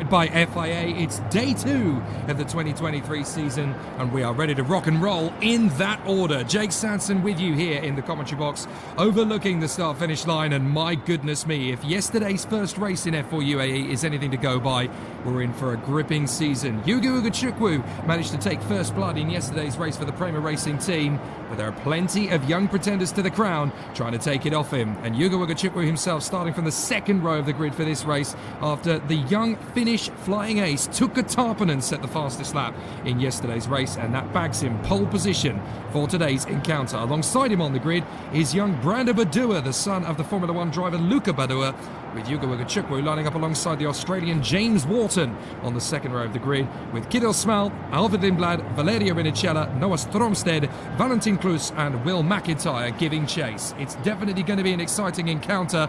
powered by FIA. It's day 2 of the 2023 season, and we are ready to rock and roll in that order. Jake Sanson with you here in the commentary box, overlooking the start-finish line, and my goodness me, if yesterday's first race in F4 UAE is anything to go by, we're in for a gripping season. Yugo Ugachukwu managed to take first blood in yesterday's race for the Prema Racing team, but there are plenty of young pretenders to the crown trying to take it off him. And Yugo Ugachukwu himself starting from the second row of the grid for this race after the young Finnish flying ace Tuukka Tarponen set the fastest lap in yesterday's race, and that bags him pole position for today's encounter. Alongside him on the grid is young Branda Badua, the son of the Formula 1 driver Luca Badua, with Yugo Ugachukwu lining up alongside the Australian James Wharton on the second row of the grid, with Kidil Smal, Arvid Lindblad, Valerio Rinicella, Noah Stromsted, Valentin Klus and Will McIntyre giving chase. It's definitely going to be an exciting encounter.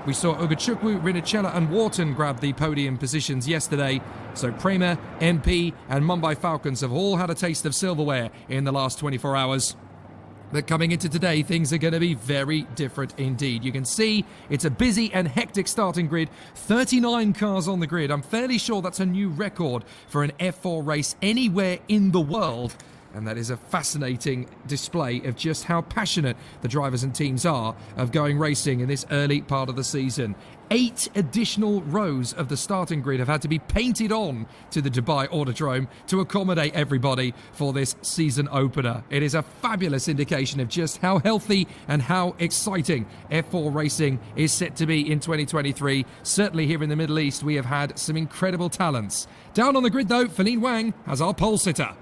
We saw Ugachukwu, Rinicella and Wharton grab the podium positions yesterday, so Prema, MP and Mumbai Falcons have all had a taste of silverware in the last 24 hours. But coming into today, things are going to be very different indeed. You can see it's a busy and hectic starting grid. 39 cars on the grid. I'm fairly sure that's a new record for an F4 race anywhere in the world. And that is a fascinating display of just how passionate the drivers and teams are of going racing in this early part of the season. 8 additional rows of the starting grid have had to be painted on to the Dubai Autodrome to accommodate everybody for this season opener. It is a fabulous indication of just how healthy and how exciting F4 racing is set to be in 2023. Certainly here in the Middle East, we have had some incredible talents. Down on the grid though, Feline Wang has our pole sitter.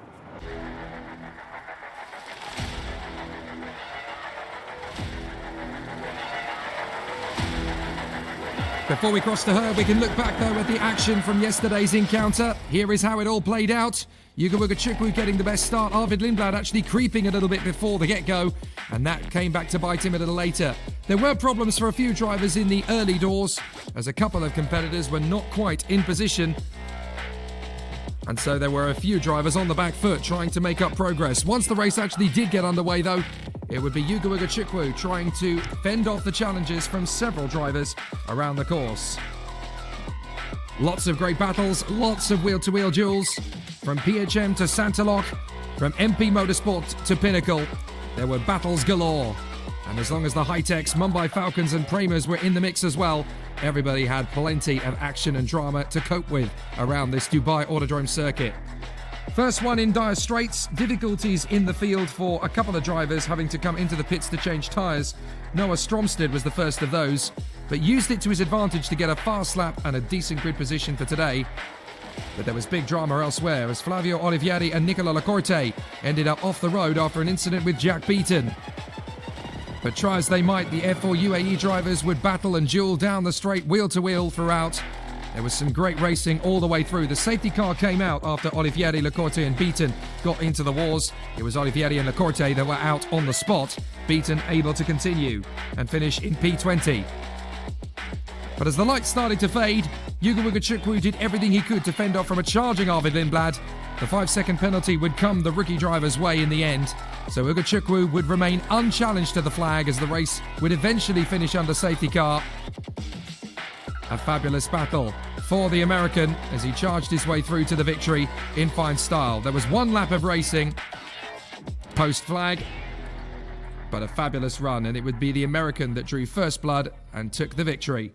Before we cross to her, we can look back though at the action from yesterday's encounter. Here is how it all played out. Yugo Ugachukwu getting the best start, Arvid Lindblad actually creeping a little bit before the get-go, and that came back to bite him a little later. There were problems for a few drivers in the early doors, as a couple of competitors were not quite in position. And so there were a few drivers on the back foot trying to make up progress. Once the race actually did get underway though, it would be Yugo Ugachukwu trying to fend off the challenges from several drivers around the course. Lots of great battles, lots of wheel-to-wheel duels. From PHM to Santalok, from MP Motorsport to Pinnacle, there were battles galore. And as long as the high-techs, Mumbai Falcons and Premas were in the mix as well, everybody had plenty of action and drama to cope with around this Dubai Autodrome circuit. First one in dire straits, difficulties in the field for a couple of drivers having to come into the pits to change tyres. Noah Stromsted was the first of those, but used it to his advantage to get a fast lap and a decent grid position for today. But there was big drama elsewhere as Flavio Olivieri and Nicola Lacorte ended up off the road after an incident with Jack Beaton. But try as they might, the F4 UAE drivers would battle and duel down the straight wheel-to-wheel throughout. There was some great racing all the way through. The safety car came out after Olivieri, Lacorte and Beaton got into the wars. It was Olivieri and Lacorte that were out on the spot. Beaton able to continue and finish in P20. But as the lights started to fade, Yugo Ugachukwu did everything he could to fend off from a charging Arvid Lindblad. The 5-second penalty would come the rookie driver's way in the end, so Ugachukwu would remain unchallenged to the flag as the race would eventually finish under safety car. A fabulous battle for the American as he charged his way through to the victory in fine style. There was one lap of racing post-flag, but a fabulous run, and it would be the American that drew first blood and took the victory.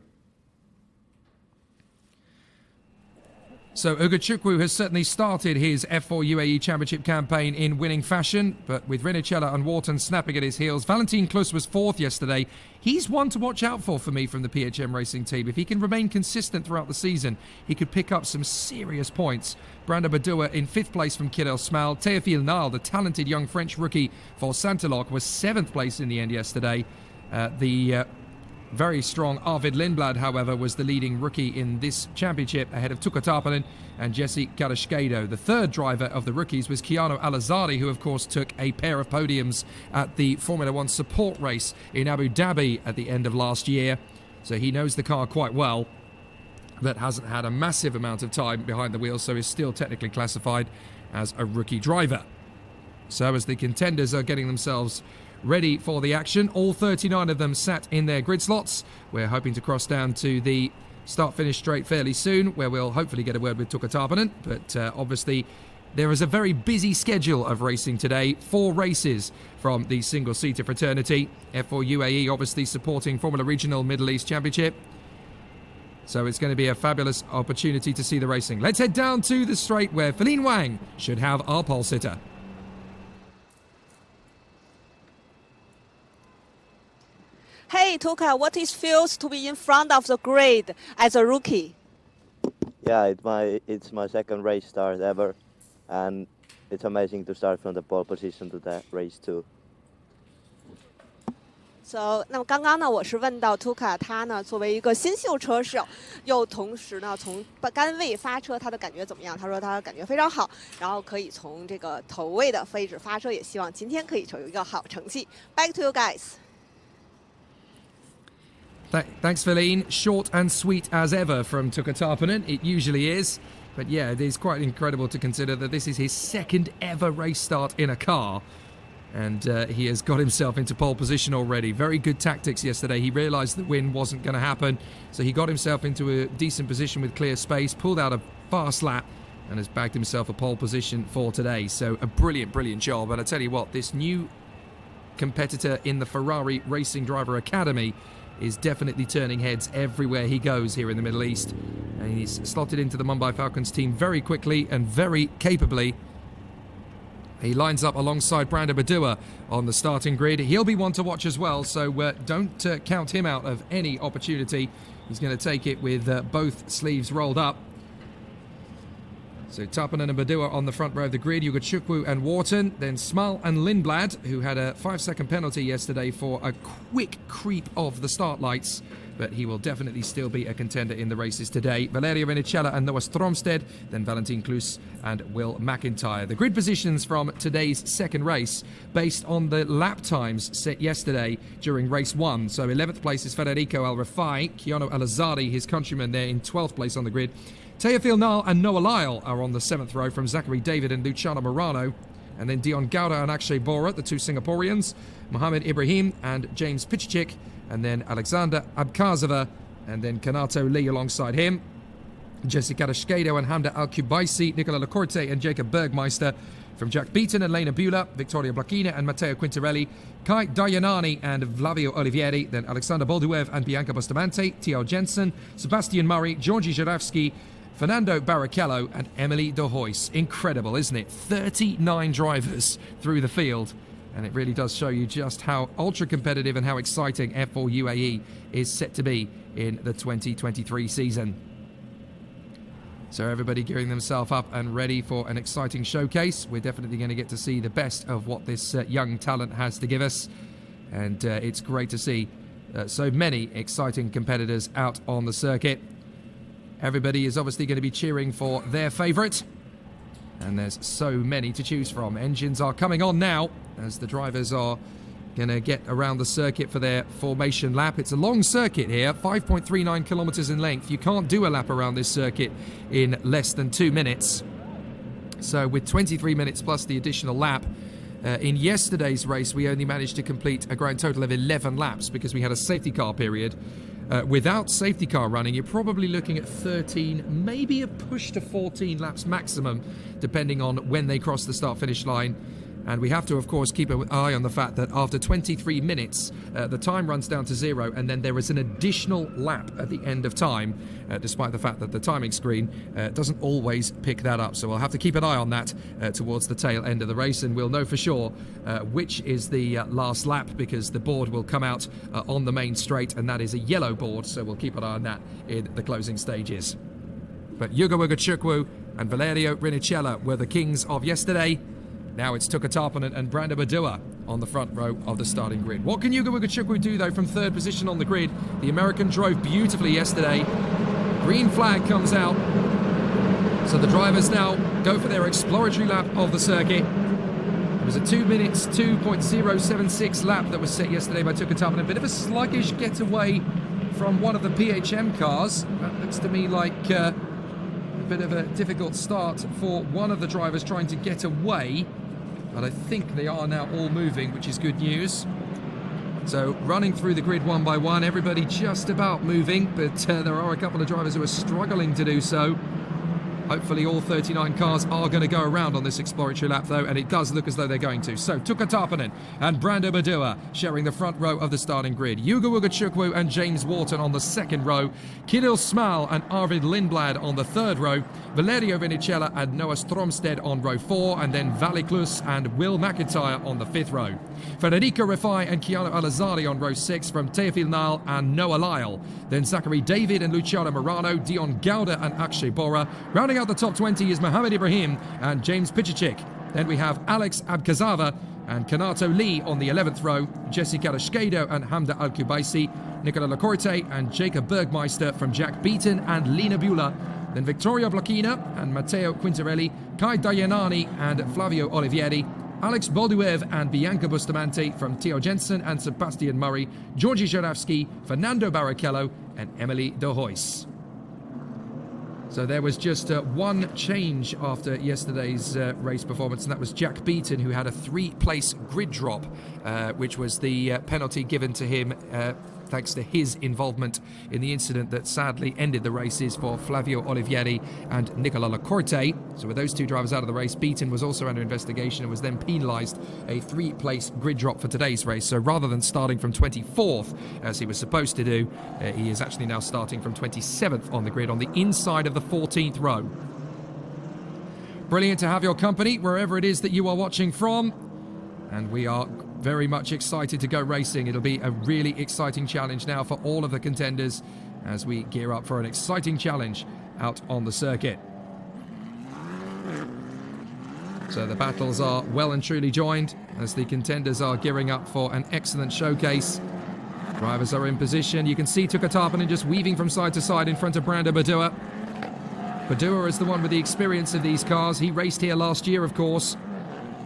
So Ugachukwu has certainly started his F4 UAE Championship campaign in winning fashion, but with Rinicella and Wharton snapping at his heels. Valentin Klus was 4th yesterday. He's one to watch out for me from the PHM Racing team. If he can remain consistent throughout the season, he could pick up some serious points. Branda Badua in 5th place from Kidil Smal. Théophile Nal, the talented young French rookie for Santalok, was 7th place in the end yesterday. Very strong Arvid Lindblad, however, was the leading rookie in this championship ahead of Tuukka Tarponen and Jesse Karashkedo. The third driver of the rookies was Keanu Alazari, who of course took a pair of podiums at the Formula 1 support race in Abu Dhabi at the end of last year. So he knows the car quite well, but hasn't had a massive amount of time behind the wheel, so is still technically classified as a rookie driver. So as the contenders are getting themselves ready for the action, all 39 of them sat in their grid slots. We're hoping to cross down to the start-finish straight fairly soon, where we'll hopefully get a word with Tuukka Tarpanen. But obviously, there is a very busy schedule of racing today. 4 races from the single-seater fraternity. F4 UAE obviously supporting Formula Regional Middle East Championship. So it's going to be a fabulous opportunity to see the racing. Let's head down to the straight where Feline Wang should have our pole sitter. Hey, Tuukka, what it feels to be in front of the grid as a rookie? Yeah, it's my second race start ever, and it's amazing to start from the pole position to that race too. So， 那么刚刚呢，我是问到 Tuukka 他呢作为一个新秀车手，又同时呢从杆位发车，他的感觉怎么样？他说他感觉非常好，然后可以从这个头位的位置发车，也希望今天可以有一个好成绩。Back to you guys. Thanks, Feline. Short and sweet as ever from Tuukka Tarpanen. It usually is. But yeah, it is quite incredible to consider that this is his second ever race start in a car. And he has got himself into pole position already. Very good tactics yesterday. He realised the win wasn't going to happen. So he got himself into a decent position with clear space, pulled out a fast lap, and has bagged himself a pole position for today. So a brilliant, brilliant job. And I tell you what, this new competitor in the Ferrari Racing Driver Academy is definitely turning heads everywhere he goes here in the Middle East. And he's slotted into the Mumbai Falcons team very quickly and very capably. He lines up alongside Brandon Badua on the starting grid. He'll be one to watch as well, so don't count him out of any opportunity. He's going to take it with both sleeves rolled up. So Tarpanen and Badua on the front row of the grid. You've got Chukwu and Wharton, then Small and Lindblad, who had a 5-second penalty yesterday for a quick creep of the start lights, but he will definitely still be a contender in the races today. Valerio Vinicella and Noah Stromsted, then Valentin Klus and Will McIntyre. The grid positions from today's second race, based on the lap times set yesterday during race 1. So 11th place is Federico Al Rafai, Keanu Al-Azadi, his countryman, there in 12th place on the grid. Teofil Nal and Noah Lyle are on the 7th row from Zachary David and Luciano Morano. And then Dion Gauda and Akshay Bora, the 2 Singaporeans. Mohammed Ibrahim and James Pichichik. And then Alexander Abkhazova. And then Kanato Lee alongside him. Jessica Rashkedo and Hamda Al-Kubaisi. Nicola Lacorte and Jacob Bergmeister. From Jack Beaton and Lena Bula. Victoria Blachina and Matteo Quintarelli. Kai Dayanani and Flavio Olivieri. Then Alexander Bolduev and Bianca Bustamante. Theo Jensen. Sebastian Murray. Georgi Żurawski. Fernando Barrichello and Emily de Hoyce. Incredible, isn't it? 39 drivers through the field. And it really does show you just how ultra-competitive and how exciting F4 UAE is set to be in the 2023 season. So everybody gearing themselves up and ready for an exciting showcase. We're definitely going to get to see the best of what this young talent has to give us. And it's great to see so many exciting competitors out on the circuit. Everybody is obviously going to be cheering for their favourite. And there's so many to choose from. Engines are coming on now as the drivers are going to get around the circuit for their formation lap. It's a long circuit here, 5.39 kilometres in length. You can't do a lap around this circuit in less than 2 minutes. So with 23 minutes plus the additional lap, in yesterday's race we only managed to complete a grand total of 11 laps because we had a safety car period. Without safety car running, you're probably looking at 13, maybe a push to 14 laps maximum, depending on when they cross the start-finish line. And we have to, of course, keep an eye on the fact that after 23 minutes, the time runs down to 0, and then there is an additional lap at the end of time, despite the fact that the timing screen doesn't always pick that up. So we'll have to keep an eye on that towards the tail end of the race, and we'll know for sure which is the last lap, because the board will come out on the main straight, and that is a yellow board, so we'll keep an eye on that in the closing stages. But Yuga Chukwu and Valerio Vinicella were the kings of yesterday. Now it's Tuukka Tarpanen and Brandon Badua on the front row of the starting grid. What can Yuga Chukwu do, though, from third position on the grid? The American drove beautifully yesterday. Green flag comes out. So the drivers now go for their exploratory lap of the circuit. It was a 2 minutes, 2.076 lap that was set yesterday by Tuukka Tarpanen. A bit of a sluggish getaway from one of the PHM cars. That looks to me like a bit of a difficult start for one of the drivers trying to get away. But I think they are now all moving, which is good news. So running through the grid one by one, everybody just about moving, but there are a couple of drivers who are struggling to do so. Hopefully all 39 cars are going to go around on this exploratory lap though, and it does look as though they're going to. So Tuka Tarpanen and Brando Badua sharing the front row of the starting grid. Yuga Wugachukwu and James Wharton on the second row. Kirill Smal and Arvid Lindblad on the third row. Valerio Vinicella and Noah Stromsted on row 4, and then Valiklus and Will McIntyre on the fifth row. Federico Rifai and Keanu Alazari on row 6 from Teofil Nal and Noah Lyle. Then Zachary David and Luciano Morano, Dion Gauda and Akshay Bora. Rounding out the top 20 is Mohammed Ibrahim and James Pichicik. Then we have Alex Abkazava and Kanato Lee on the 11th row, Jesse Karashkedo and Hamda Al-Kubaisi, Nicola Lacorte and Jacob Bergmeister from Jack Beaton and Lina Bula. Then Victorio Blachina and Matteo Quintarelli, Kai Dayanani and Flavio Olivieri, Alex Bolduev and Bianca Bustamante from Theo Jensen and Sebastian Murray, Georgi Żurawski, Fernando Barrichello and Emily De Hoyce. So there was just one change after yesterday's race performance, and that was Jack Beaton, who had a 3-place grid drop, which was the penalty given to him thanks to his involvement in the incident that sadly ended the races for Flavio Olivieri and Nicola Lacorte. So with those two drivers out of the race, Beaton was also under investigation and was then penalised a 3-place grid drop for today's race. So rather than starting from 24th, as he was supposed to do, he is actually now starting from 27th on the grid on the inside of the 14th row. Brilliant to have your company wherever it is that you are watching from, and we are very much excited to go racing. It'll be a really exciting challenge now for all of the contenders as we gear up for an exciting challenge out on the circuit. So the battles are well and truly joined as the contenders are gearing up for an excellent showcase. Drivers are in position. You can see Tuka Tarpanen just weaving from side to side in front of Brando Badua. Badua is the one with the experience of these cars. He raced here last year, of course.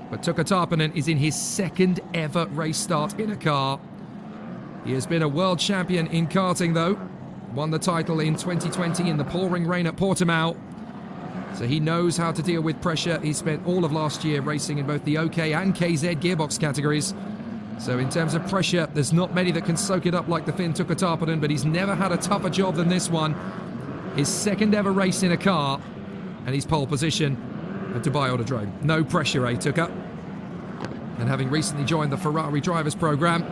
But Tuka Tarpanen is in his second ever race start in a car. He has been a world champion in karting though. Won the title in 2020 in the pouring rain at Portimao. So he knows how to deal with pressure. He spent all of last year racing in both the OK and KZ gearbox categories. So in terms of pressure, there's not many that can soak it up like the Finn Tuka Tarpanen, but he's never had a tougher job than this one. His second ever race in a car, and his pole position at Dubai Autodrome. No pressure, Tuka. And having recently joined the Ferrari Drivers Programme,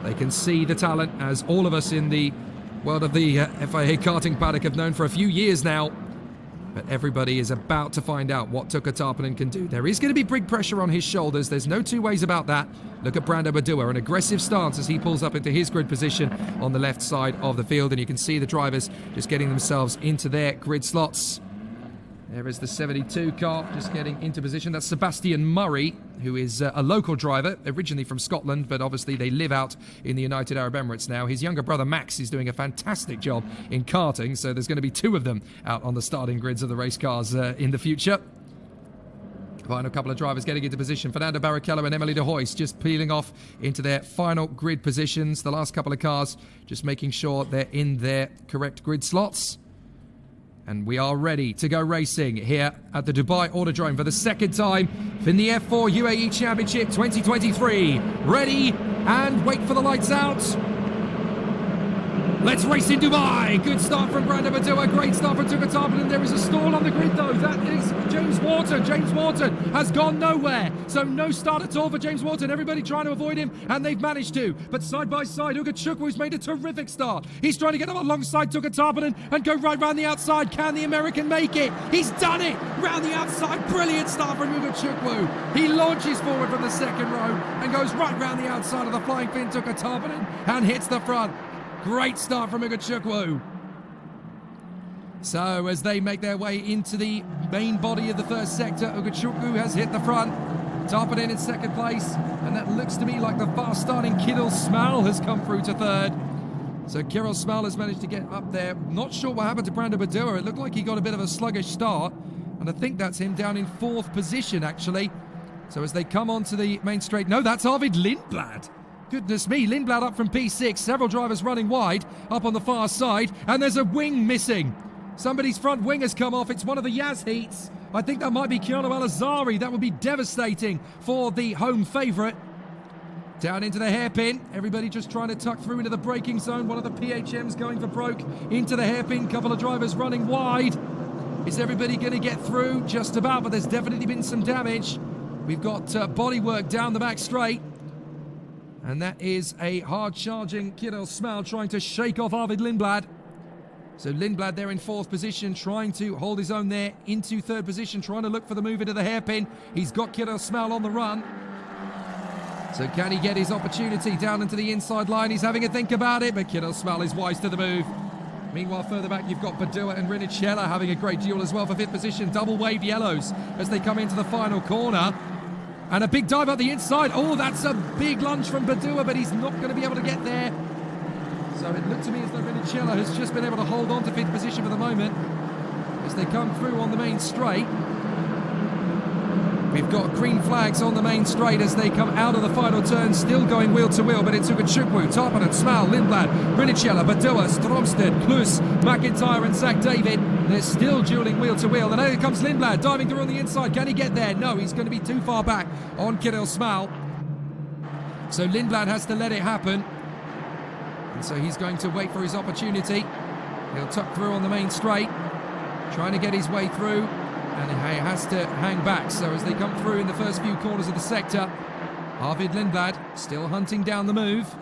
they can see the talent, as all of us in the world of the FIA karting paddock have known for a few years now. But everybody is about to find out what Tuka Tarpanen can do. There is going to be big pressure on his shoulders. There's no two ways about that. Look at Brando Badua, an aggressive stance as he pulls up into his grid position on the left side of the field. And you can see the drivers just getting themselves into their grid slots. There is the 72 car just getting into position. That's Sebastian Murray, who is a local driver, originally from Scotland, but obviously they live out in the United Arab Emirates now. His younger brother Max is doing a fantastic job in karting, so there's going to be two of them out on the starting grids of the race cars in the future. Final couple of drivers getting into position. Fernando Barrichello and Emily De Hoyce just peeling off into their final grid positions. The last couple of cars just making sure they're in their correct grid slots. And we are ready to go racing here at the Dubai Autodrome for the second time in the F4 UAE Championship 2023. Ready and wait for the lights out. Let's race in Dubai. Good start from Brando Badua. Great start from Tuka Tarpanen. There is a stall on the grid though. That is James Wharton. James Wharton has gone nowhere. So no start at all for James Wharton. Everybody trying to avoid him, and they've managed to. But side by side, Wugachukwu made a terrific start. He's trying to get up alongside Tuka Tarpanen and go right round the outside. Can the American make it? He's done it. Round the outside. Brilliant start from Wugachukwu. He launches forward from the second row and goes right round the outside of the flying Finn Tuka Tarpanen and hits the front. Great start from Wugachukwu. So as they make their way into the main body of the first sector, Wugachukwu has hit the front. Tarpanen in second place, and that looks to me like the fast starting Kirill Smal has come through to third. So Kirill Smal has managed to get up there. Not sure what happened to Brando Badua. It looked like he got a bit of a sluggish start, and I think that's him down in fourth position actually. So as they come onto the main straight, no, that's Arvid Lindblad. Goodness me, Lindblad up from P6, several drivers running wide up on the far side, and there's a wing missing. Somebody's front wing has come off. It's one of the Yaz heats. I think that might be Keanu Alazari. That would be devastating for the home favourite. Down into the hairpin. Everybody just trying to tuck through into the braking zone. One of the PHMs going for broke into the hairpin. Couple of drivers running wide. Is everybody going to get through? Just about, but there's definitely been some damage. We've got bodywork down the back straight. And that is a hard-charging Kirill Smal trying to shake off Arvid Lindblad. So Lindblad there in 4th position, trying to hold his own there into 3rd position, trying to look for the move into the hairpin. He's got Kirill Smal on the run. So can he get his opportunity down into the inside line? He's having a think about it, but Kirill Smal is wise to the move. Meanwhile, further back, you've got Badua and Rinicella having a great duel as well for 5th position. Double wave yellows as they come into the final corner. And a big dive up the inside. Oh, that's a big lunge from Badua, but he's not going to be able to get there. So it looked to me as though Rinicella has just been able to hold on to 5th position for the moment as they come through on the main straight. We've got green flags on the main straight as they come out of the final turn, still going wheel to wheel, but it's Ugachukwu, Tarpanen, Smal, Lindblad, Rinicella, Badua, Stromsted, Klus, McIntyre and Zach David. They're still dueling wheel to wheel, and here comes Lindblad diving through on the inside. Can he get there? No, he's going to be too far back on Kirill Smal. So Lindblad has to let it happen. And so he's going to wait for his opportunity. He'll tuck through on the main straight, trying to get his way through. And he has to hang back. So as they come through in the first few corners of the sector, Arvid Lindblad still hunting down the move.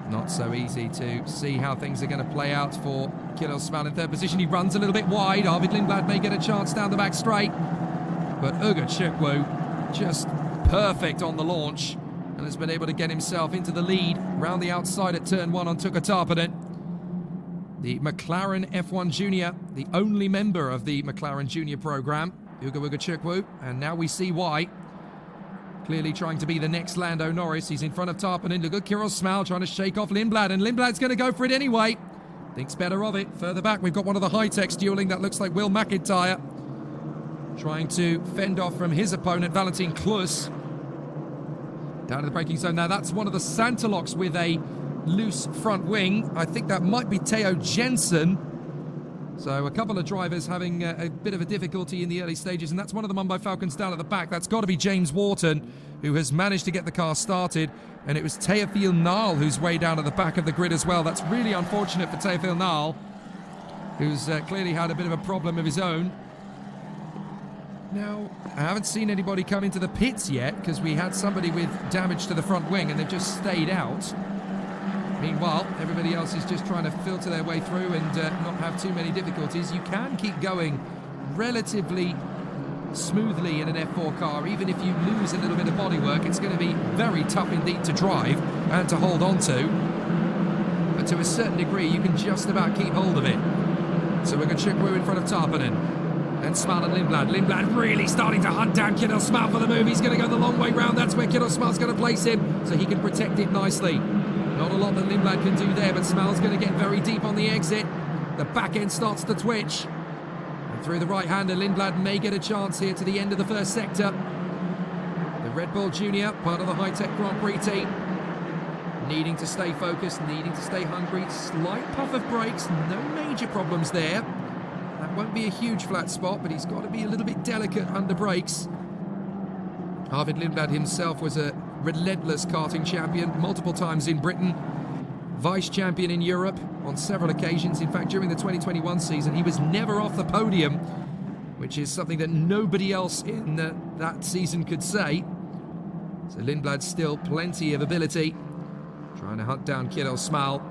Not so easy to see how things are going to play out for Kirill Smal in 3rd position. He runs a little bit wide. Arvid Lindblad may get a chance down the back straight. But Ugachukwu just perfect on the launch and has been able to get himself into the lead round the outside at turn 1 on Tuka Tarpanen. The McLaren F1 Junior, the only member of the McLaren Junior program, Ugachukwu, and now we see why. Clearly trying to be the next Lando Norris. He's in front of Tarpanen. Look at Kirill Smal trying to shake off Lindblad, and Lindblad's going to go for it anyway. Thinks better of it. Further back, we've got one of the high-techs dueling. That looks like Will McIntyre trying to fend off from his opponent, Valentin Klus. Down to the braking zone. Now, that's one of the Santalocks with a loose front wing. I think that might be Theo Jensen. So a couple of drivers having a bit of a difficulty in the early stages, and that's one of them on by Falcons down at the back. That's got to be James Wharton, who has managed to get the car started, and it was Teofil Nal who's way down at the back of the grid as well. That's really unfortunate for Teofil Nal, who's clearly had a bit of a problem of his own. Now, I haven't seen anybody come into the pits yet, because we had somebody with damage to the front wing, and they've just stayed out. Meanwhile, everybody else is just trying to filter their way through and not have too many difficulties. You can keep going relatively smoothly in an F4 car. Even if you lose a little bit of bodywork, it's going to be very tough indeed to drive and to hold on to. But to a certain degree, you can just about keep hold of it. So we're going to Ugachukwu in front of Tarpanen. And Smal and Lindblad. Lindblad really starting to hunt down Kirill Smal for the move. He's going to go the long way round. That's where Kirill Smal's going to place him, so he can protect it nicely. Not a lot that Lindblad can do there, but Smal's going to get very deep on the exit. The back end starts to twitch. And through the right-hander, Lindblad may get a chance here to the end of the first sector. The Red Bull Junior, part of the high-tech Grand Prix team, needing to stay focused, needing to stay hungry. Slight puff of brakes, no major problems there. That won't be a huge flat spot, but he's got to be a little bit delicate under brakes. Arvid Lindblad himself was a relentless karting champion multiple times in Britain, vice champion in Europe on several occasions. In fact, during the 2021 season, he was never off the podium, which is something that nobody else in that season could say. So Lindblad still plenty of ability, trying to hunt down Kirill Smal.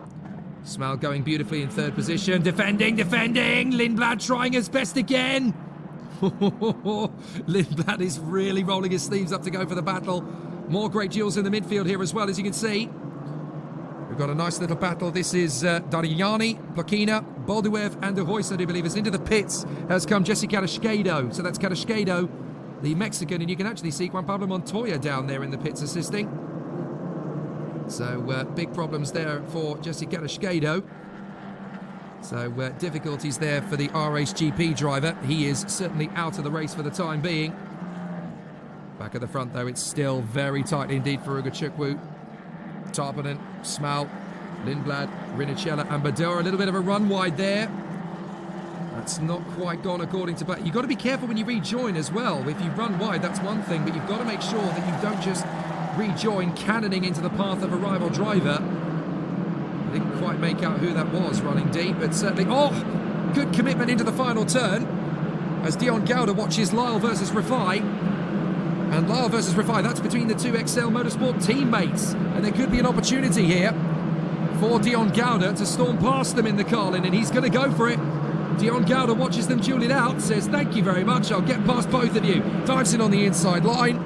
Smal going beautifully in 3rd position, defending, Lindblad trying his best again. Lindblad is really rolling his sleeves up to go for the battle. More great duels in the midfield here as well, as you can see. We've got a nice little battle. This is Dariani, Plakina, Bolduev and De Hoyce, I do believe, is into the pits. Has come Jesse Carrasquedo. So that's Carrasquedo, the Mexican, and you can actually see Juan Pablo Montoya down there in the pits assisting. So big problems there for Jesse Carrasquedo. So difficulties there for the RHGP driver. He is certainly out of the race for the time being. Back at the front, though, it's still very tight indeed for Ugachukwu. Tarpanen, Smal, Lindblad, Rinicella and Badua. A little bit of a run wide there. That's not quite gone according to plan. You've got to be careful when you rejoin as well. If you run wide, that's one thing, but you've got to make sure that you don't just rejoin cannoning into the path of a rival driver. I didn't quite make out who that was running deep, but certainly... Oh! Good commitment into the final turn as Dion Gouda watches Lyle versus Rafai. And Lyle versus Rafai, that's between the two XL Motorsport teammates. And there could be an opportunity here for Dion Gouda to storm past them in the Carlin, and he's going to go for it. Dion Gouda watches them duel it out, says thank you very much, I'll get past both of you. Dives in on the inside line.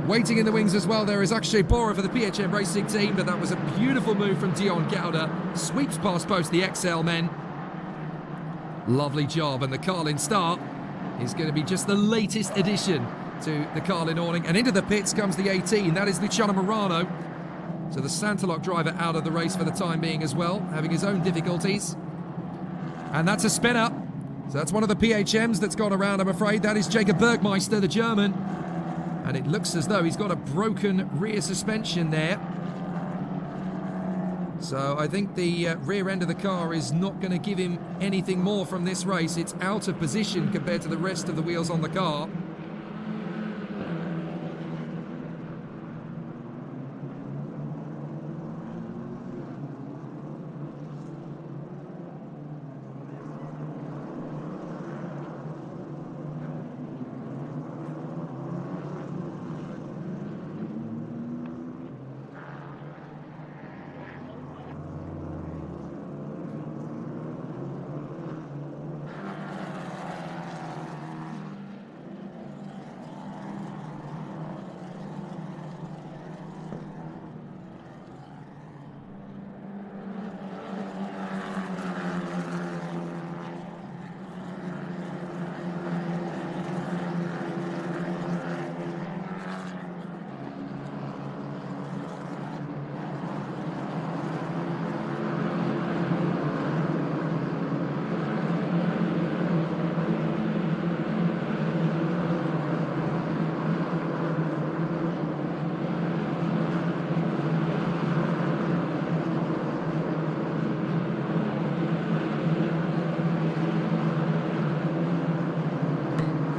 Waiting in the wings as well there is Akshay Bora for the PHM Racing team, but that was a beautiful move from Dion Gouda. Sweeps past both the XL men. Lovely job, and the Carlin Star is going to be just the latest addition to the Carlin awning. And into the pits comes the 18, that is Luciano Morano. So the Santaloc driver out of the race for the time being as well, having his own difficulties. And that's a spinner. So that's one of the PHMs that's gone around, I'm afraid. That is Jacob Bergmeister, the German. And it looks as though he's got a broken rear suspension there. So I think the rear end of the car is not going to give him anything more from this race. It's out of position compared to the rest of the wheels on the car.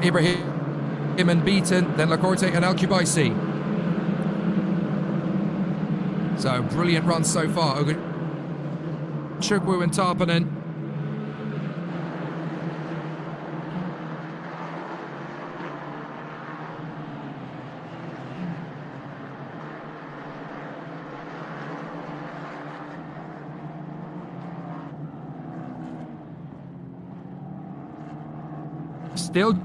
Ibrahim and Beaton, then Lacorte and Al-Kubaisi. So brilliant run so far. Chukwu and Tarpanen. Still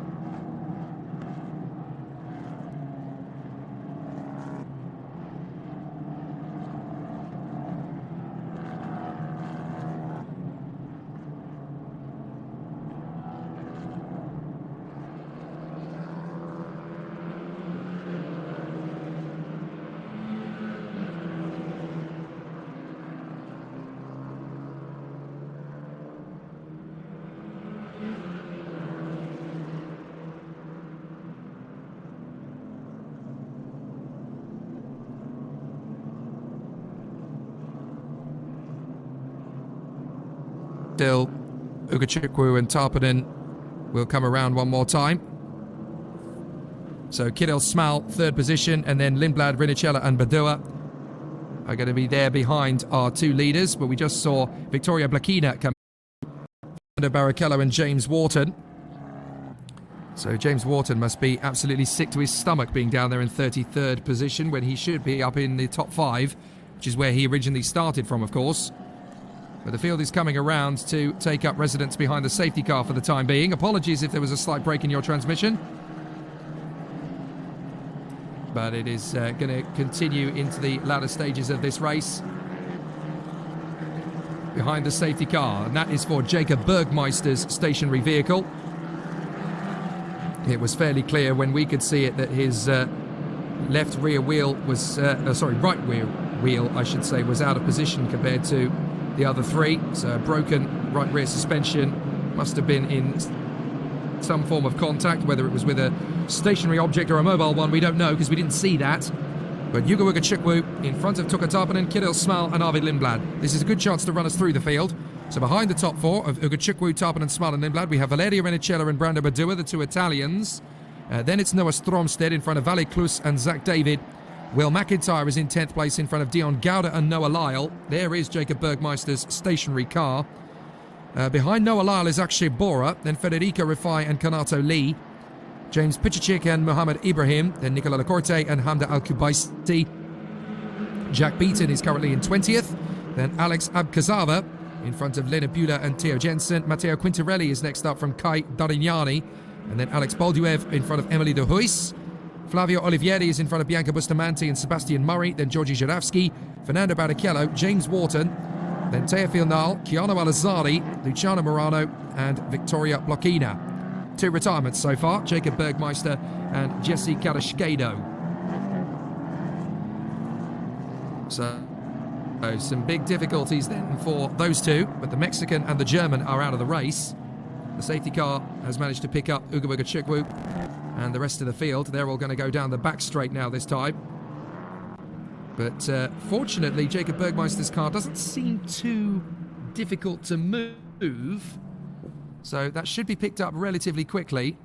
Ugachukwu and Tarpanen will come around one more time. So Kidel Smal, third position, and then Lindblad, Rinicella and Badua are going to be there behind our two leaders. But we just saw Victoria Blakina come under Barrichello and James Wharton. So James Wharton must be absolutely sick to his stomach being down there in 33rd position when he should be up in the top 5, which is where he originally started from, of course. But the field is coming around to take up residence behind the safety car for the time being. Apologies if there was a slight break in your transmission. But it is going to continue into the latter stages of this race. Behind the safety car, and that is for Jacob Bergmeister's stationary vehicle. It was fairly clear when we could see it that his left rear wheel was, right rear wheel, I should say, was out of position compared to the other three. So a broken right rear suspension, must have been in some form of contact, whether it was with a stationary object or a mobile one, we don't know because we didn't see that. But Yuga Ugachukwu in front of Tuka Tarpanen, Kidel Smal and Arvid Lindblad. This is a good chance to run us through the field. So behind the top four of Ugo Chukwu, Tarpan and Small and Lindblad, we have Valerio Renicella and Brando Badua, the two Italians. Then it's Noah Stromstead in front of Vale Klus and Zach David. Will McIntyre is in 10th place in front of Dion Gouda and Noah Lyle. There is Jacob Bergmeister's stationary car. Behind Noah Lyle is Akshay Bora, then Federico Rifai and Kanato Lee. James Pichichik and Mohammed Ibrahim, then Nicola Lacorte and Hamda Al-Kubaisi. Jack Beaton is currently in 20th. Then Alex Abkazava in front of Lena Bula and Theo Jensen. Matteo Quintarelli is next up from Kai Darignani. And then Alex Bolduev in front of Emily de Huys. Flavio Olivieri is in front of Bianca Bustamante and Sebastian Murray. Then Georgi Żurawski, Fernando Barrichello, James Wharton. Then Teofil Nal, Keanu Alazzari, Luciano Morano and Victoria Blochina. 2 retirements so far, Jacob Bergmeister and Jesse Carrasquedo. So some big difficulties then for those two, but the Mexican and the German are out of the race. The safety car has managed to pick up Ugo Chukwu and the rest of the field. They're all going to go down the back straight now this time. But fortunately, Jacob Bergmeister's car doesn't seem too difficult to move. So that should be picked up relatively quickly.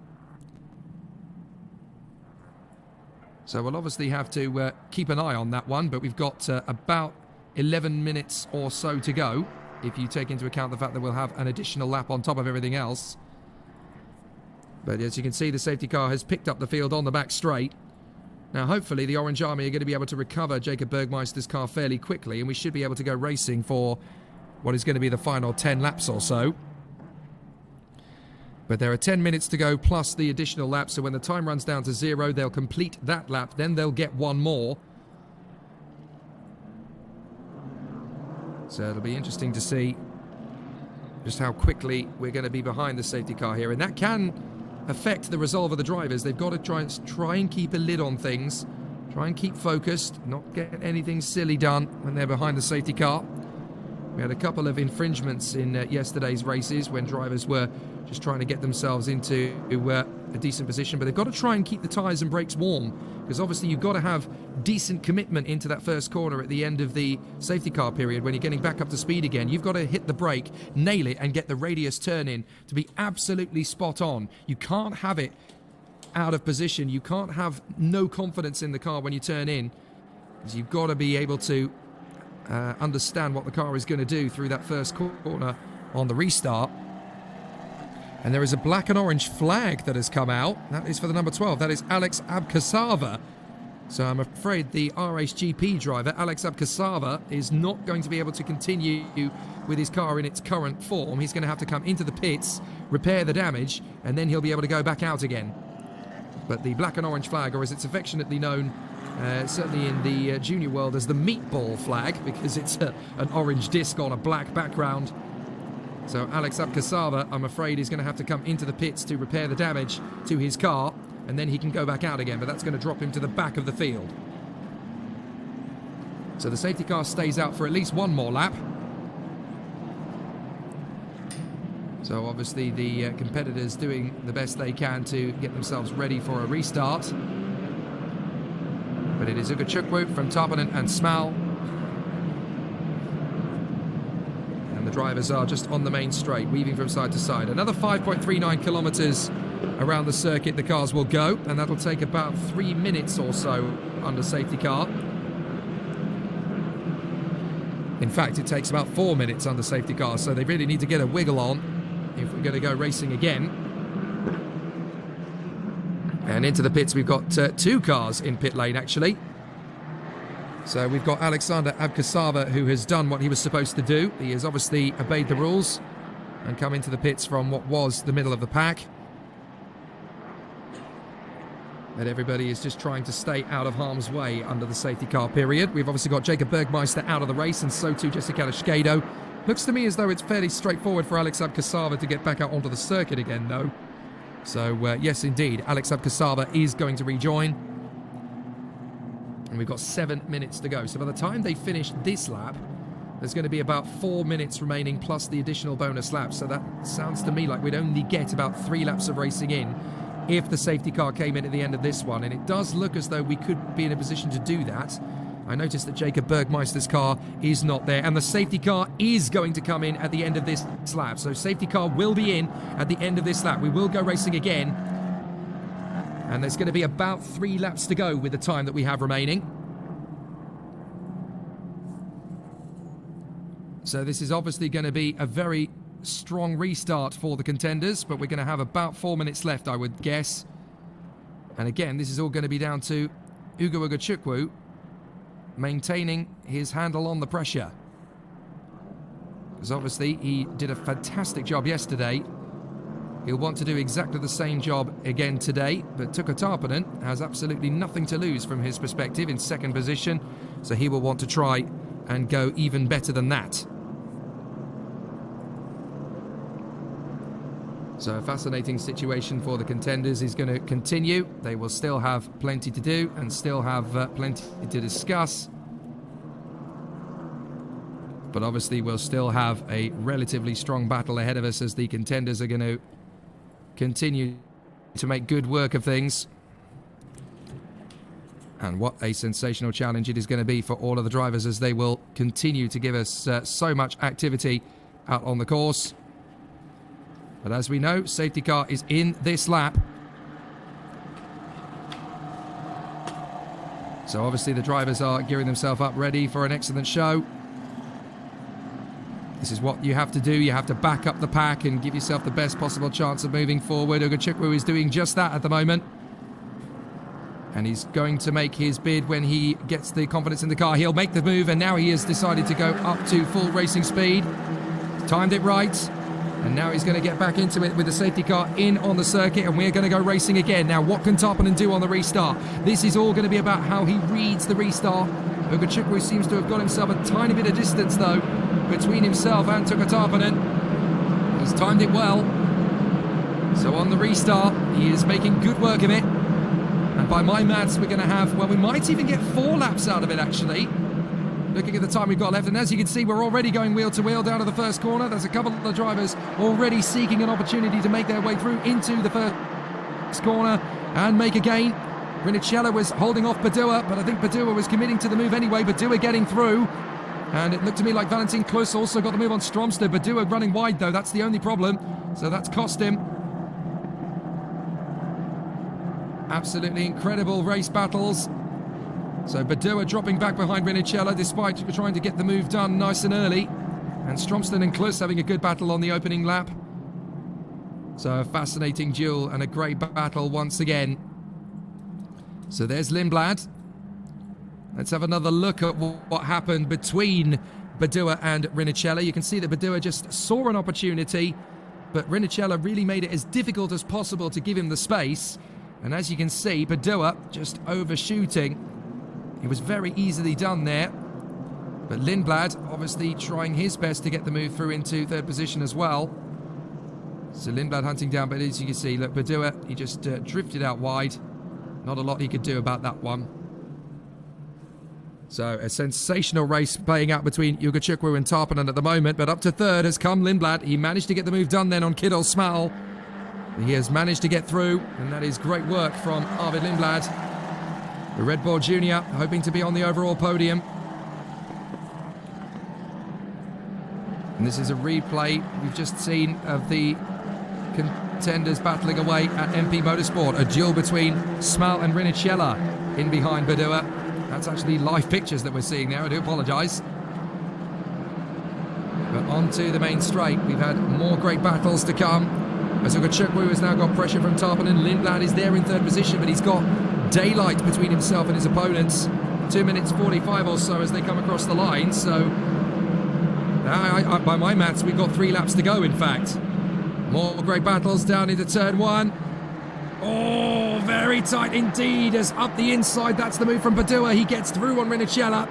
So we'll obviously have to keep an eye on that one. But we've got about 11 minutes or so to go, if you take into account the fact that we'll have an additional lap on top of everything else. But as you can see, the safety car has picked up the field on the back straight. Now, hopefully, the Orange Army are going to be able to recover Jacob Bergmeister's car fairly quickly, and we should be able to go racing for what is going to be the final 10 laps or so. But there are 10 minutes to go, plus the additional lap, so when the time runs down to 0, they'll complete that lap, then they'll get one more. So it'll be interesting to see just how quickly we're going to be behind the safety car here, and that can affect the resolve of the drivers. They've got to try and keep a lid on things, try and keep focused, not get anything silly done when they're behind the safety car. We had a couple of infringements in yesterday's races when drivers were just trying to get themselves into a decent position, but they've got to try and keep the tyres and brakes warm, because obviously you've got to have decent commitment into that first corner at the end of the safety car period. When you're getting back up to speed again, you've got to hit the brake, nail it, and get the radius turn in to be absolutely spot on. You can't have it out of position. You can't have no confidence in the car when you turn in, because you've got to be able to understand what the car is going to do through that first corner on the restart. And there is a black and orange flag that has come out. That is for the number 12. That is Alex Abkasava. So I'm afraid the RHGP driver, Alex Abkasava, is not going to be able to continue with his car in its current form. He's going to have to come into the pits, repair the damage, and then he'll be able to go back out again. But the black and orange flag, or as it's affectionately known, certainly in the junior world, as the meatball flag, because it's an orange disc on a black background. So Alex Abkasava, I'm afraid, is going to have to come into the pits to repair the damage to his car, and then he can go back out again, but that's going to drop him to the back of the field. So the safety car stays out for at least one more lap. So obviously the competitors doing the best they can to get themselves ready for a restart. But it is Ugo Chukwu from Tarpanen and Smal. And the drivers are just on the main straight, weaving from side to side. Another 5.39 kilometres around the circuit the cars will go, and that'll take about 3 minutes or so under safety car. In fact, it takes about 4 minutes under safety car, so they really need to get a wiggle on if we're going to go racing again. And into the pits we've got 2 cars in pit lane, actually. So we've got Alexander Abkasava, who has done what he was supposed to do. He has obviously obeyed the rules and come into the pits from what was the middle of the pack. But everybody is just trying to stay out of harm's way under the safety car period. We've obviously got Jacob Bergmeister out of the race, and so too Jesse Carrasquedo. Looks to me as though it's fairly straightforward for Alex Abkasava to get back out onto the circuit again, though. So, yes, indeed, Alex Abkasava is going to rejoin. And we've got 7 minutes to go. So by the time they finish this lap, there's going to be about 4 minutes remaining plus the additional bonus lap. So that sounds to me like we'd only get about 3 laps of racing in if the safety car came in at the end of this one. And it does look as though we could be in a position to do that. I noticed that Jacob Bergmeister's car is not there, and the safety car is going to come in at the end of this lap. So safety car will be in at the end of this lap. We will go racing again. And there's going to be about 3 laps to go with the time that we have remaining. So this is obviously going to be a very strong restart for the contenders, but we're going to have about 4 minutes left, I would guess. And again, this is all going to be down to Ugo Ugachukwu maintaining his handle on the pressure. Because obviously he did a fantastic job yesterday. He'll want to do exactly the same job again today, but Tuka Tarpanen has absolutely nothing to lose from his perspective in second position, so he will want to try and go even better than that. So a fascinating situation for the contenders is going to continue. They will still have plenty to do and still have plenty to discuss. But obviously we'll still have a relatively strong battle ahead of us as the contenders are going to continue to make good work of things. And what a sensational challenge it is going to be for all of the drivers as they will continue to give us so much activity out on the course. But as we know, safety car is in this lap. So obviously the drivers are gearing themselves up ready for an excellent show. This is what you have to do. You have to back up the pack and give yourself the best possible chance of moving forward. Ugachukwu is doing just that at the moment. And he's going to make his bid when he gets the confidence in the car. He'll make the move, and now he has decided to go up to full racing speed. Timed it right. And now he's going to get back into it with the safety car in on the circuit, and we're going to go racing again. Now, what can Tarpanen do on the restart? This is all going to be about how he reads the restart. Ugachukwu seems to have got himself a tiny bit of distance, though, between himself and Tuka Tarpanen. He's timed it well. So on the restart, he is making good work of it. And by my maths, we're going to have, well, we might even get 4 laps out of it, actually. Looking at the time we've got left, and as you can see, we're already going wheel to wheel down to the first corner. There's a couple of drivers already seeking an opportunity to make their way through into the first corner and make a gain. Rinnicella was holding off Badua, but I think Badua was committing to the move anyway. Badua getting through, and it looked to me like Valentin Klus also got the move on Stromstad. Badua running wide, though, that's the only problem, so that's cost him. Absolutely incredible race battles. So Badua dropping back behind Rinnicella despite trying to get the move done nice and early. And Stromstad and Klus having a good battle on the opening lap. So a fascinating duel and a great battle once again. So there's Lindblad. Let's have another look at what happened between Badua and Rinnicella. You can see that Badua just saw an opportunity, but Rinnicella really made it as difficult as possible to give him the space. And as you can see, Badua just overshooting. It was very easily done there. But Lindblad obviously trying his best to get the move through into third position as well. So Lindblad hunting down, but as you can see, look, Badua, he just drifted out wide. Not a lot he could do about that one. So a sensational race playing out between Ugachukwu and Tarpanen at the moment, but up to third has come Lindblad. He managed to get the move done then on Kidol Smal. He has managed to get through, and that is great work from Arvid Lindblad. The Red Bull Junior hoping to be on the overall podium. And this is a replay we've just seen of the contenders battling away at MP Motorsport. A duel between Smal and Rinnicella in behind Badua. That's actually live pictures that we're seeing there, I do apologise. But on to the main straight. We've had more great battles to come. As Ugachukwu has now got pressure from Tarpanen. Lindblad is there in third position, but he's got daylight between himself and his opponents. 2 minutes 45 or so as they come across the line. So, by my maths, we've got 3 laps to go, in fact. More great battles down into turn 1. Oh, very tight indeed, as up the inside, that's the move from Badua. He gets through on Rinnicella.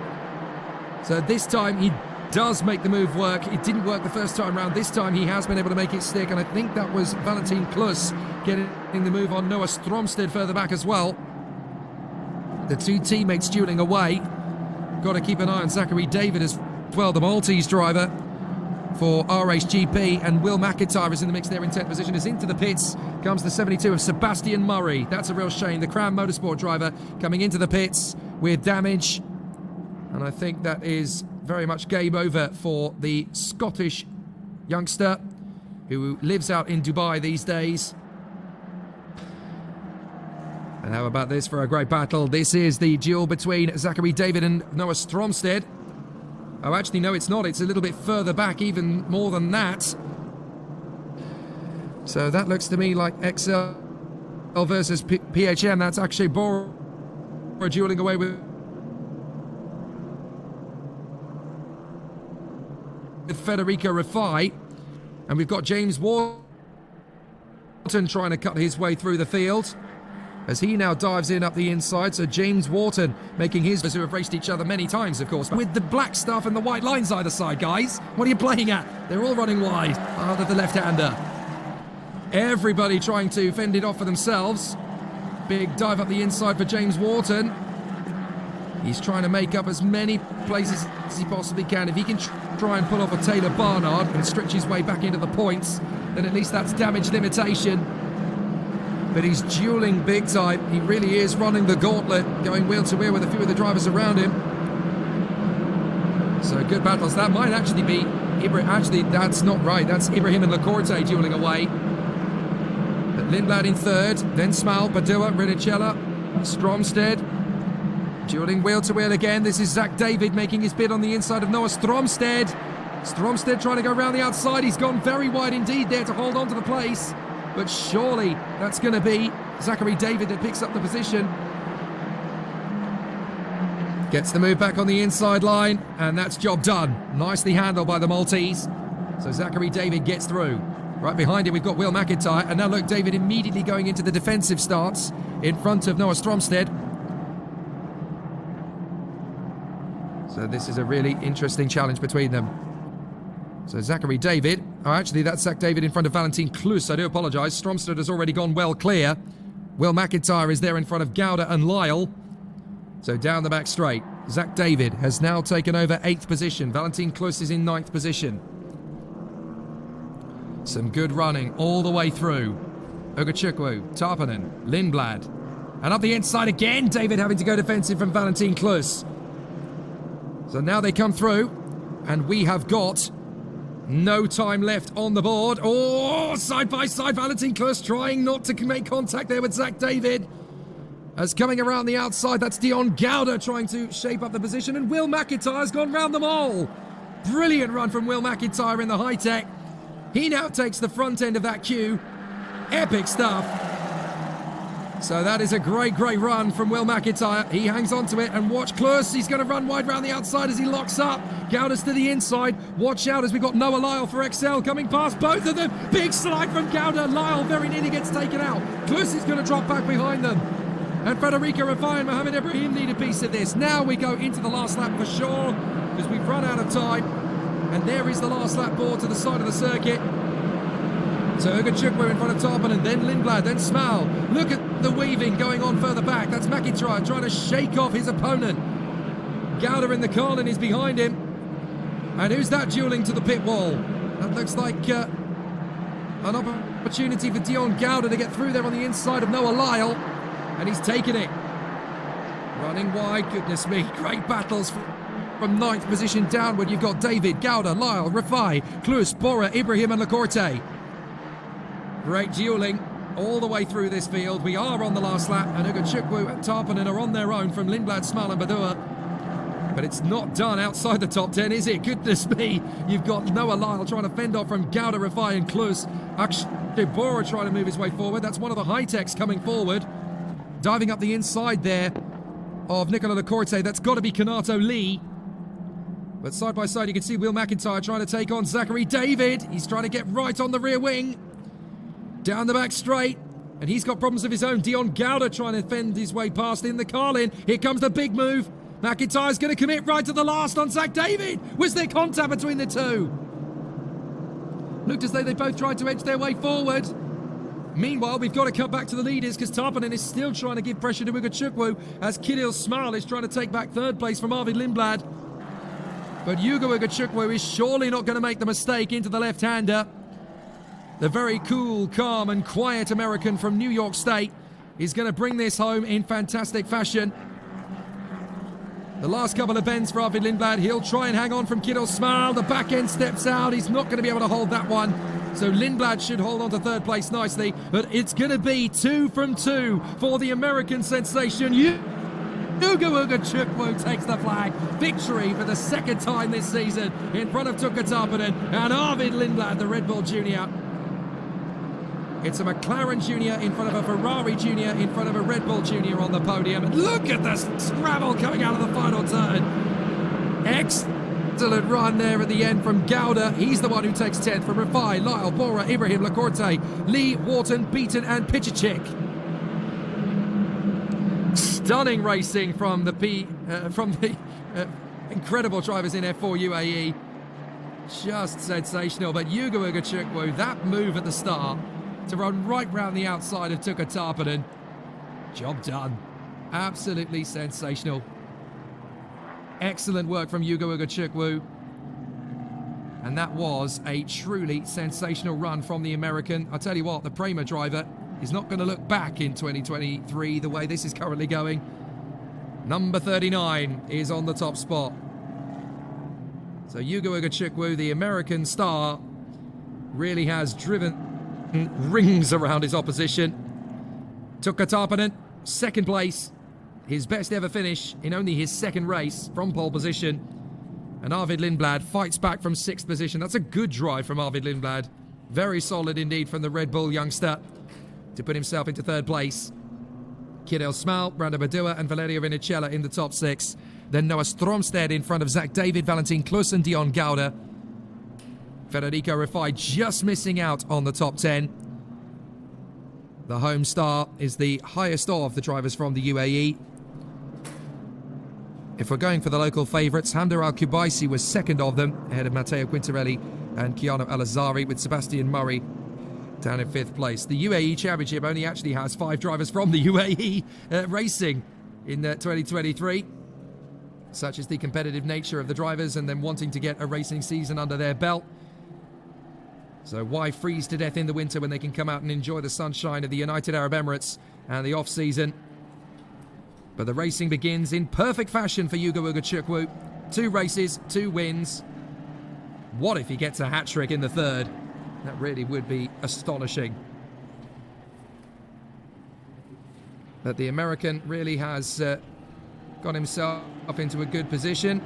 So this time he does make the move work. It didn't work the first time round. This time he has been able to make it stick, and I think that was Valentin Klus getting the move on Noah Stromstad further back as well. The 2 teammates dueling away. Got to keep an eye on Zachary David as well, the Maltese driver for RHGP, and Will McIntyre is in the mix there in 10th position. As into the pits comes the 72 of Sebastian Murray. That's a real shame. The Crown Motorsport driver coming into the pits with damage. And I think that is very much game over for the Scottish youngster who lives out in Dubai these days. And how about this for a great battle? This is the duel between Zachary David and Noah Stromsted. Oh, actually, no, it's not. It's a little bit further back, even more than that. So that looks to me like XL versus PHM. That's actually Bora dueling away with Federico Rafai. And we've got James Wharton trying to cut his way through the field as he now dives in up the inside. So James Wharton making his, who have raced each other many times, of course, with the black stuff and the white lines either side, guys. What are you playing at? They're all running wide. Oh, the left-hander. Everybody trying to fend it off for themselves. Big dive up the inside for James Wharton. He's trying to make up as many places as he possibly can. If he can try and pull off a Taylor Barnard and stretch his way back into the points, then at least that's damage limitation. But he's dueling big time. He really is running the gauntlet, going wheel to wheel with a few of the drivers around him. So good battles. That might actually be actually, that's not right. That's Ibrahim and Lacorte dueling away. But Lindblad in third, then Smal, Badua, Rinicella, Stromsted. Dueling wheel to wheel again. This is Zach David making his bid on the inside of Noah Stromsted. Stromsted trying to go around the outside. He's gone very wide indeed there to hold on to the place. But surely that's going to be Zachary David that picks up the position. Gets the move back on the inside line, and that's job done. Nicely handled by the Maltese. So Zachary David gets through. Right behind him we've got Will McIntyre, and now look, David immediately going into the defensive stance in front of Noah Stromsted. So this is a really interesting challenge between them. So Zachary David, oh actually that's Zach David in front of Valentin Klus, I do apologise. Stromsted has already gone well clear. Will McIntyre is there in front of Gouda and Lyle. So down the back straight. Zach David has now taken over 8th position. Valentin Klus is in 9th position. Some good running all the way through. Ogachukwu, Tarpanen, Lindblad. And up the inside again, David having to go defensive from Valentin Klus. So now they come through, and we have got no time left on the board. Oh, side by side, Valentin Klus trying not to make contact there with Zach David. As coming around the outside, that's Dion Gouda trying to shape up the position, and Will McIntyre's gone round them all. Brilliant run from Will McIntyre in the high-tech. He now takes the front end of that queue. Epic stuff. So that is a great, great run from Will McIntyre. He hangs on to it, and watch Klus. He's going to run wide round the outside as he locks up. Gouda's to the inside. Watch out as we've got Noah Lyle for XL coming past both of them. Big slide from Gouda. Lyle very nearly gets taken out. Klus is going to drop back behind them. And Federico Rafai and Mohammed Ibrahim need a piece of this. Now we go into the last lap for sure, because we've run out of time. And there is the last lap board to the side of the circuit. So Ogachukwu in front of Tarpanen, then Lindblad, then Smal. Look at the weaving going on further back. That's McIntyre trying to shake off his opponent. Gouda in the Carlin is behind him. And who's that dueling to the pit wall? That looks like an opportunity for Dion Gouda to get through there on the inside of Noah Lyle. And he's taken it. Running wide, goodness me. Great battles from 9th position downward. You've got David, Gouda, Lyle, Rafai, Klus, Bora, Ibrahim and Lacorte. Great dueling all the way through this field. We are on the last lap, and Ogachukwu and Tarpanen are on their own from Lindblad, Smal and Badua. But it's not done outside the top 10, is it? Goodness me. You've got Noah Lyle trying to fend off from Gouda, Rafai and Klus. Actually, Bora trying to move his way forward. That's one of the high-techs coming forward. Diving up the inside there of Nicola Lacorte. That's got to be Kanato Lee. But side by side, you can see Will McIntyre trying to take on Zachary David. He's trying to get right on the rear wing. Down the back straight. And he's got problems of his own. Dion Gouda trying to fend his way past in the Carlin. Here comes the big move. McIntyre's going to commit right to the last on Zach David. Was there contact between the two? Looked as though they both tried to edge their way forward. Meanwhile, we've got to cut back to the leaders because Tarpanen is still trying to give pressure to Ogachukwu as Kirill Smal is trying to take back 3rd place from Arvid Lindblad. But Hugo Ogachukwu is surely not going to make the mistake into the left-hander. The very cool, calm and quiet American from New York State is going to bring this home in fantastic fashion. The last couple of bends for Arvid Lindblad. He'll try and hang on from Kiddo Smile. The back end steps out. He's not going to be able to hold that one. So Lindblad should hold on to third place nicely. But it's going to be 2 from 2 for the American sensation. Uga Chukwu takes the flag. Victory for the second time this season in front of Tuukka Tarponen and Arvid Lindblad, the Red Bull Junior. It's a McLaren Junior in front of a Ferrari Junior in front of a Red Bull Junior on the podium. And look at the scrabble coming out of the final turn. Excellent run there at the end from Gouda. He's the one who takes 10th from Rafai, Lyle, Bora, Ibrahim, Lacorte, Lee, Wharton, Beaton and Pichichik. Stunning racing from the incredible drivers in F4 UAE. Just sensational. But Uga Chukwu, that move at the start to run right round the outside of Tuukka Tarponen. Job done. Absolutely sensational. Excellent work from Uga Chukwu. And that was a truly sensational run from the American. I'll tell you what, the Prema driver is not going to look back in 2023 the way this is currently going. Number 39 is on the top spot. So Uga Chukwu, the American star, really has driven rings around his opposition. Tuukka Tarponen, second place. His best ever finish in only his second race from pole position. And Arvid Lindblad fights back from 6th position. That's a good drive from Arvid Lindblad. Very solid indeed from the Red Bull youngster to put himself into 3rd place. Kirill Smal, Brando Badua and Valerio Vinicella in the top 6. Then Noah Stromsted in front of Zach David, Valentin Klus and Dion Gouda. Federico Rafai just missing out on the top 10. The home star is the highest of the drivers from the UAE. If we're going for the local favourites, Hamder Al-Kubaisi was second of them, ahead of Matteo Quintarelli and Keanu Al-Azari, with Sebastian Murray down in 5th place. The UAE Championship only actually has 5 drivers from the UAE racing in 2023. Such is the competitive nature of the drivers and them wanting to get a racing season under their belt. So why freeze to death in the winter when they can come out and enjoy the sunshine of the United Arab Emirates and the off-season? But the racing begins in perfect fashion for Uga Chukwu. 2 races, 2 wins. What if he gets a hat-trick in the 3rd? That really would be astonishing. But the American really has got himself up into a good position.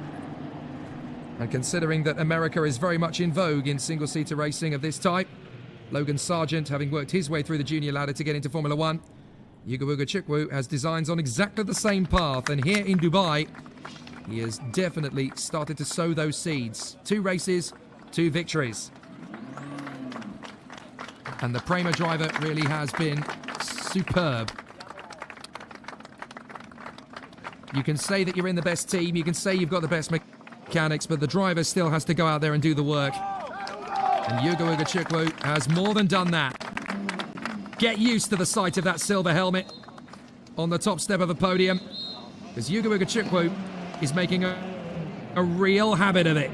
And considering that America is very much in vogue in single-seater racing of this type, Logan Sargent having worked his way through the junior ladder to get into Formula 1, Uga Chukwu has designs on exactly the same path. And here in Dubai, he has definitely started to sow those seeds. 2 races, 2 victories. And the Prema driver really has been superb. You can say that you're in the best team, you can say you've got the best mechanics, but the driver still has to go out there and do the work. And Uga Chukwu has more than done that. Get used to the sight of that silver helmet on the top step of the podium, because Uga Chukwu is making a real habit of it.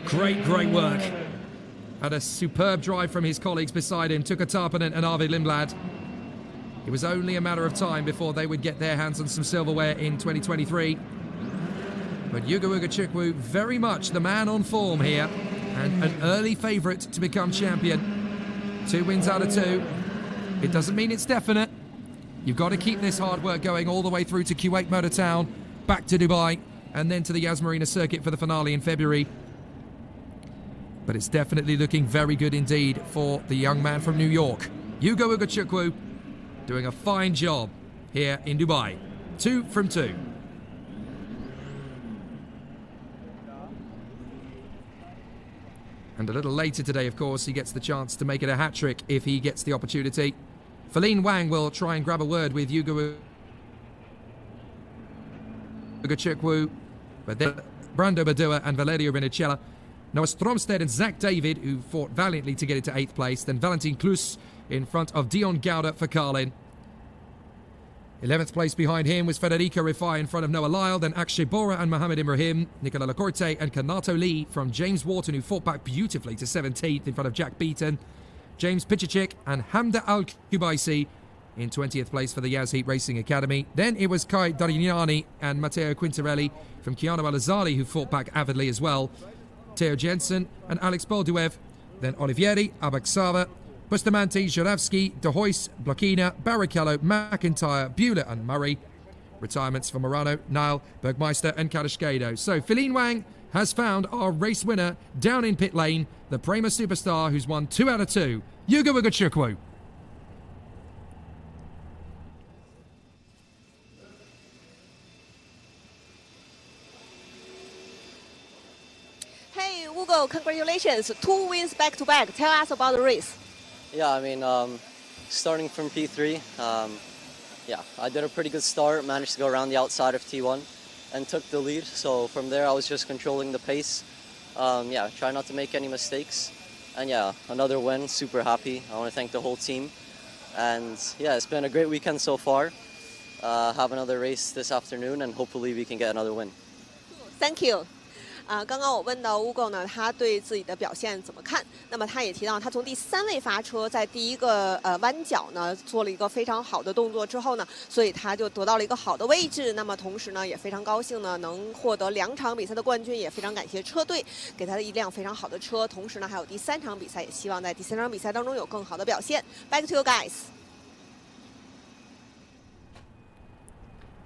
Great work. Had a superb drive from his colleagues beside him, Tuukka Tarponen and Arvid Lindblad. It was only a matter of time before they would get their hands on some silverware in 2023. But Uga Chukwu, very much the man on form here, and an early favourite to become champion. 2 wins out of 2. It doesn't mean it's definite. You've got to keep this hard work going all the way through to Kuwait Motor Town, back to Dubai, and then to the Yas Marina circuit for the finale in February. But it's definitely looking very good indeed for the young man from New York. Uga Chukwu doing a fine job here in Dubai. 2 from 2. And a little later today, of course, he gets the chance to make it a hat-trick if he gets the opportunity. Feline Wang will try and grab a word with Uga Chukwu, but then Brando Badua and Valerio Vinicella. Noah Stromsted and Zach David, who fought valiantly to get into 8th place. Then Valentin Klus in front of Dion Gouda for Carlin. 11th place behind him was Federico Rafai in front of Noah Lyle. Then Akshay Bora and Mohammed Ibrahim. Nicola Lacorte and Kanato Lee from James Wharton, who fought back beautifully to 17th in front of Jack Beaton. James Pichichik and Hamda Al-Kubaisi in 20th place for the Yas Heat Racing Academy. Then it was Kai Darignani and Matteo Quintarelli from Chiano Alazzari who fought back avidly as well. Theo Jensen and Alex Bolduev. Then Olivieri, Abaksava, Bustamante, Joravsky, De Hoyce, Blokina, Barrichello, McIntyre, Bueller and Murray. Retirements for Morano, Nile, Bergmeister and Kadashkedo. So Feline Wang has found our race winner down in pit lane, the Prema superstar who's won 2 out of 2, Ugo Ugochukwu. Hey, Ugo, congratulations. 2 wins back-to-back. Tell us about the race. Yeah, I mean, starting from P3, yeah, I did a pretty good start, managed to go around the outside of T1 and took the lead. So from there, I was just controlling the pace. Yeah, try not to make any mistakes. And yeah, another win, super happy. I want to thank the whole team. And yeah, it's been a great weekend so far. Have another race this afternoon and hopefully we can get another win. Thank you. 刚刚我问到 Ugo 呢，他对自己的表现怎么看？那么他也提到，他从第3位发车，在第一个弯角呢做了一个非常好的动作之后呢，所以他就得到了一个好的位置。那么同时呢，也非常高兴呢，能获得2场比赛的冠军，也非常感谢车队给他的一辆非常好的车。同时呢，还有第3场比赛，也希望在第3场比赛当中有更好的表现。Back to you guys.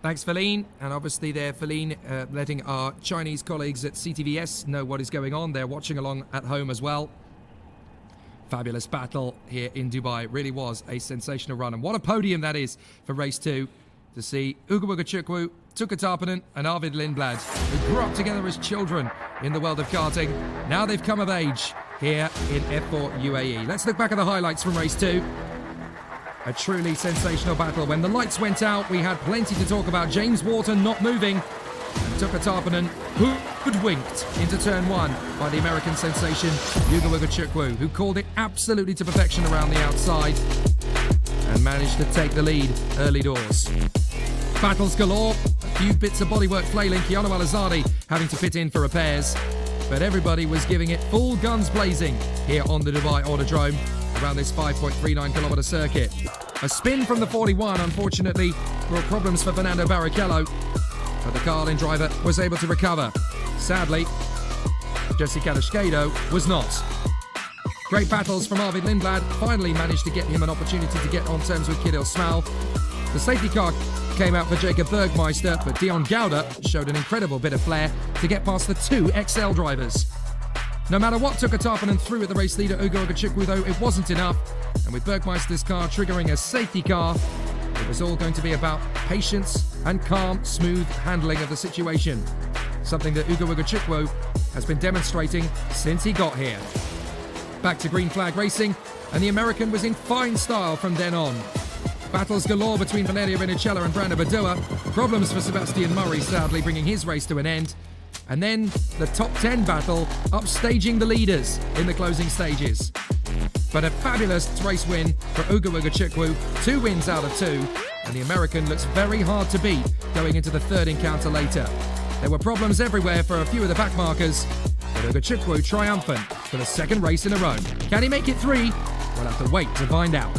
Thanks, Feline. And obviously there, Feline letting our Chinese colleagues at CTVS know what is going on. They're watching along at home as well. Fabulous battle here in Dubai. Really was a sensational run. And what a podium that is for race 2 to see Ugo Ugochukwu, Tuka Tarpanen and Arvid Lindblad, who grew up together as children in the world of karting. Now they've come of age here in F4 UAE. Let's look back at the highlights from race 2. A truly sensational battle. When the lights went out, we had plenty to talk about. James Wharton not moving. And Tuka Tarpanen hoodwinked into turn 1 by the American sensation Ugo Ugochukwu, who called it absolutely to perfection around the outside and managed to take the lead early doors. Battles galore. A few bits of bodywork flailing. Chiano Alazzari having to pit in for repairs. But everybody was giving it full guns blazing here on the Dubai Autodrome around this 5.39 kilometre circuit. A spin from the 41, unfortunately, brought problems for Fernando Barrichello, but the Carlin driver was able to recover. Sadly, Jesse Kadashkedo was not. Great battles from Arvid Lindblad, finally managed to get him an opportunity to get on terms with Kirill Smal. The safety car came out for Jacob Bergmeister, but Dion Gouda showed an incredible bit of flair to get past the 2 XL drivers. No matter what Tuka Tarpanen threw at the race leader Ugo Ugochukwu, though, it wasn't enough. And with Bergmeister's car triggering a safety car, it was all going to be about patience and calm, smooth handling of the situation. Something that Ugo Ugochukwu has been demonstrating since he got here. Back to green flag racing, and the American was in fine style from then on. Battles galore between Valerio Vinicello and Brando Badua. Problems for Sebastian Murray, sadly, bringing his race to an end. And then the top 10 battle, upstaging the leaders in the closing stages. But a fabulous race win for Ugo Ugochukwu, 2 wins out of 2, and the American looks very hard to beat going into the 3rd encounter later. There were problems everywhere for a few of the backmarkers, but Ugochukwu triumphant for the 2nd race in a row. Can he make it 3? We'll have to wait to find out.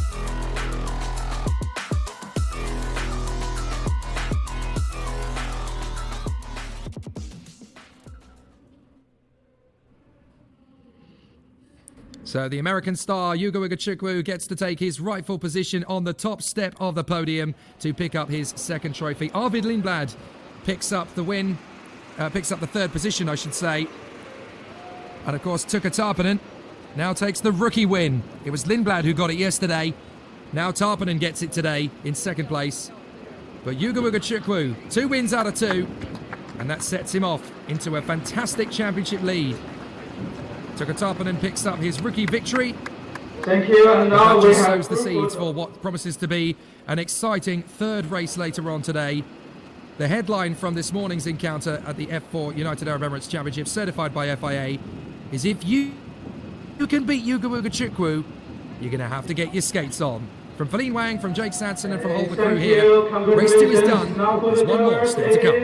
So the American star, Ugo Ugochukwu, gets to take his rightful position on the top step of the podium to pick up his 2nd trophy. Arvid Lindblad picks up the win, picks up the 3rd position, I should say. And of course, Tuka Tarpanen now takes the rookie win. It was Lindblad who got it yesterday. Now Tarpanen gets it today in 2nd place. But Ugo Ugochukwu, 2 wins out of 2. And that sets him off into a fantastic championship lead. Tuka Tarpanen picks up his rookie victory. Thank you. And now that just sows the seeds for what promises to be an exciting 3rd race later on today. The headline from this morning's encounter at the F4 United Arab Emirates Championship, certified by FIA, is if you can beat Ugo Ugochukwu, you're going to have to get your skates on. From Feline Wang, from Jake Sanson and from all the crew here, race 2 is done. There's one more still to come.